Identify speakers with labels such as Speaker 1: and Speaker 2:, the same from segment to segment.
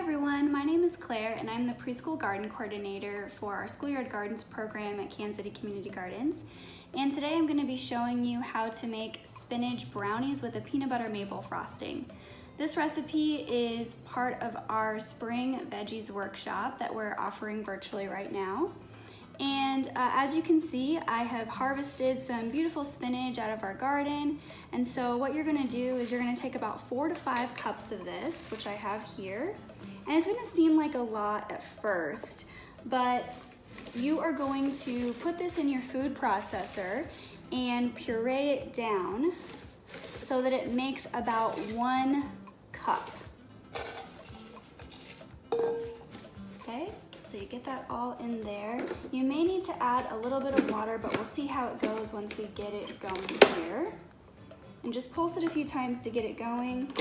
Speaker 1: everyone, my name is Claire and I'm the preschool garden coordinator for our Schoolyard Gardens program at Kansas City Community Gardens. And today I'm going to be showing you how to make spinach brownies with a peanut butter maple frosting. This recipe is part of our spring veggies workshop that we're offering virtually right now. And as you can see, I have harvested some beautiful spinach out of our garden. And so what you're gonna do is you're gonna take about 4 to 5 cups of this, which I have here. And it's gonna seem like a lot at first, but you are going to put this in your food processor and puree it down so that it makes about 1 cup. Okay? So you get that all in there. You may need to add a little bit of water, but we'll see how it goes once we get it going here. And just pulse it a few times to get it going.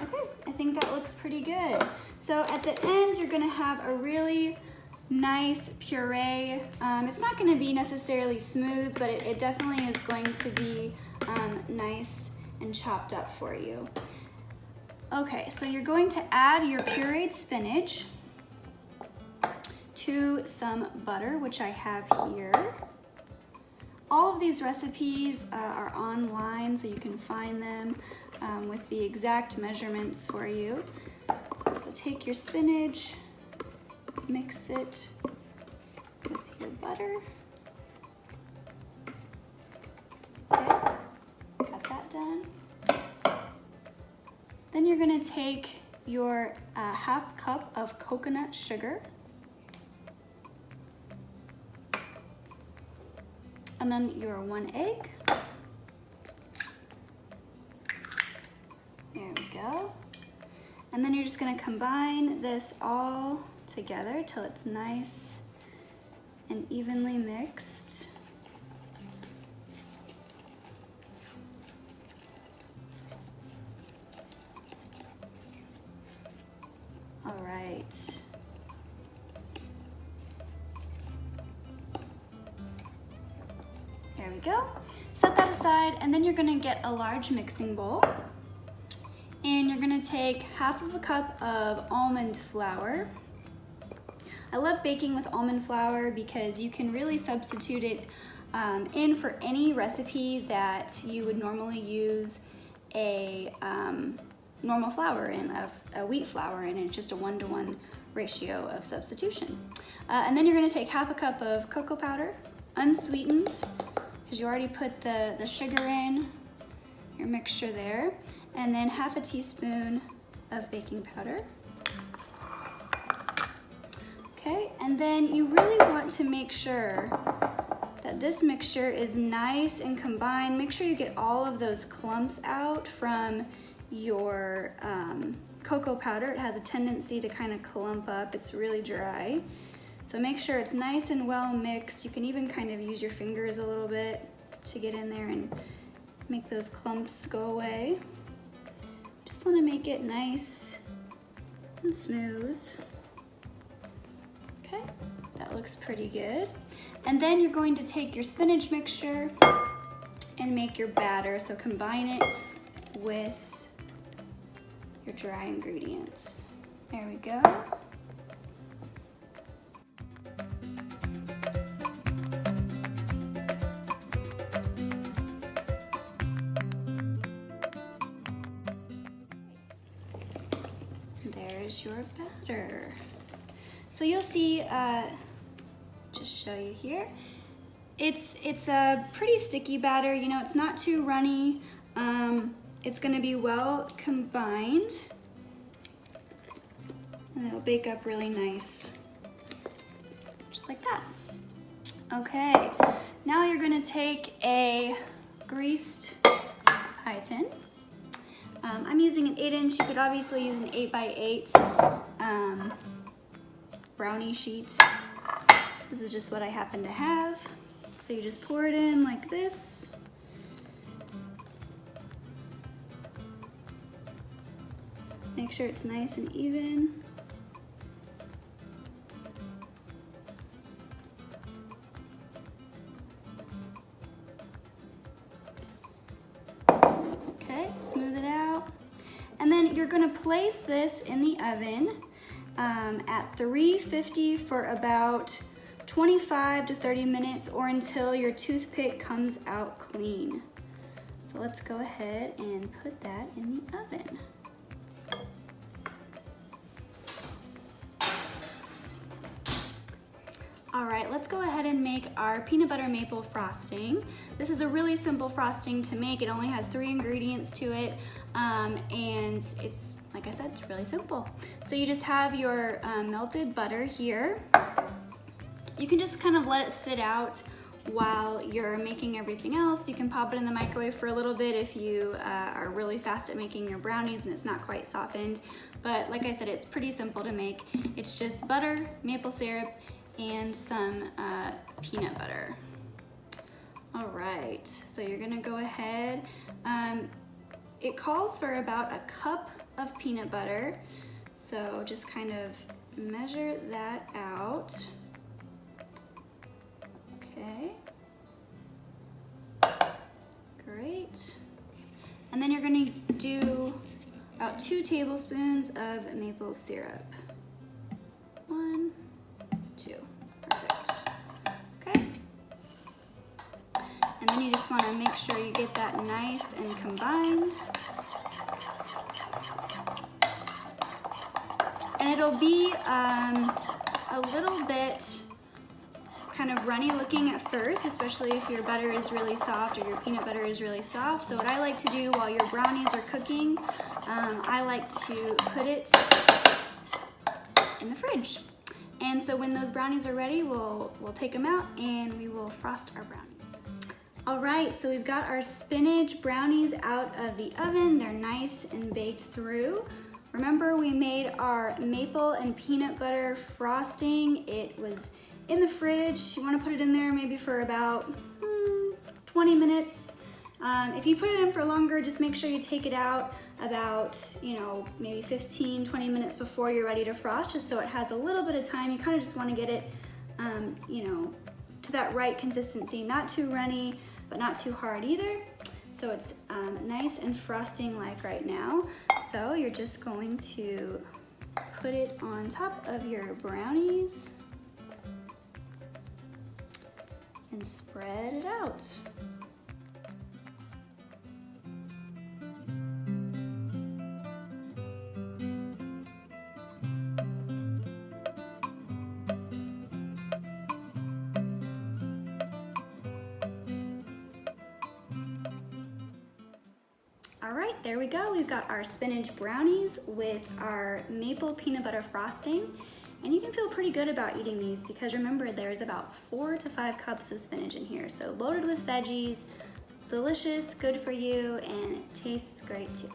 Speaker 1: Okay, I think that looks pretty good. So at the end, you're gonna have a really nice puree. It's not gonna be necessarily smooth, but it definitely is going to be nice and chopped up for you. Okay, so you're going to add your pureed spinach to some butter, which I have here. All of these recipes are online, so you can find them with the exact measurements for you. So take your spinach, mix it with your butter. Okay, got that done. Then you're gonna take your ½ cup of coconut sugar, and then your 1 egg. There we go. And then you're just gonna combine this all together till it's nice and evenly mixed. All right. There we go. Set that aside, and then you're gonna get a large mixing bowl, and you're gonna take ½ cup of almond flour. I love baking with almond flour because you can really substitute it in for any recipe that you would normally use a normal flour in, a wheat flour in. It's just a 1-to-1 ratio of substitution. And then you're gonna take ½ cup of cocoa powder, unsweetened, because you already put the sugar in, your mixture there, and then ½ teaspoon of baking powder. Okay, and then you really want to make sure that this mixture is nice and combined. Make sure you get all of those clumps out from your cocoa powder. It has a tendency to kind of clump up. It's really dry. So make sure it's nice and well mixed. You can even kind of use your fingers a little bit to get in there and make those clumps go away. Just want to make it nice and smooth. Okay, that looks pretty good. And then you're going to take your spinach mixture and make your batter. So combine it with your dry ingredients. There we go. There's your batter. So you'll see, just show you here, it's a pretty sticky batter. You know, it's not too runny. It's gonna be well combined, and it'll bake up really nice, just like that. Okay, now you're gonna take a greased pie tin. I'm using an 8-inch. You could obviously use an 8x8 brownie sheet. This is just what I happen to have. So you just pour it in like this. Make sure it's nice and even. Okay, smooth it out. And then you're gonna place this in the oven at 350 for about 25 to 30 minutes or until your toothpick comes out clean. So let's go ahead and put that in the oven. All right, let's go ahead and make our peanut butter maple frosting. This is a really simple frosting to make. It only has 3 ingredients to it, and it's, like I said, it's really simple. So you just have your melted butter here. You can just kind of let it sit out while you're making everything else. You can pop it in the microwave for a little bit if you are really fast at making your brownies and it's not quite softened. But like I said, it's pretty simple to make. It's just butter, maple syrup, and some peanut butter. All right, so you're gonna go ahead. It calls for about a cup of peanut butter. So just kind of measure that out. Okay, great. And then you're gonna do about 2 tablespoons of maple syrup. 1, 2, perfect. Okay. And then you just wanna make sure you get that nice and combined. And it'll be a little bit kind of runny looking at first, especially if your butter is really soft or your peanut butter is really soft. So what I like to do while your brownies are cooking, I like to put it in the fridge. And so when those brownies are ready, we'll take them out and we will frost our brownies. All right, so we've got our spinach brownies out of the oven. They're nice and baked through. Remember, we made our maple and peanut butter frosting. It was in the fridge. You want to put it in there maybe for about 20 minutes. If you put it in for longer, just make sure you take it out about, maybe 15, 20 minutes before you're ready to frost, just so it has a little bit of time. You kind of just want to get it, to that right consistency, not too runny, but not too hard either. So it's nice and frosting like right now. So you're just going to put it on top of your brownies and spread it out. All right, there we go. We've got our spinach brownies with our maple peanut butter frosting. And you can feel pretty good about eating these because remember, there's about 4 to 5 cups of spinach in here. So loaded with veggies, delicious, good for you, and it tastes great too.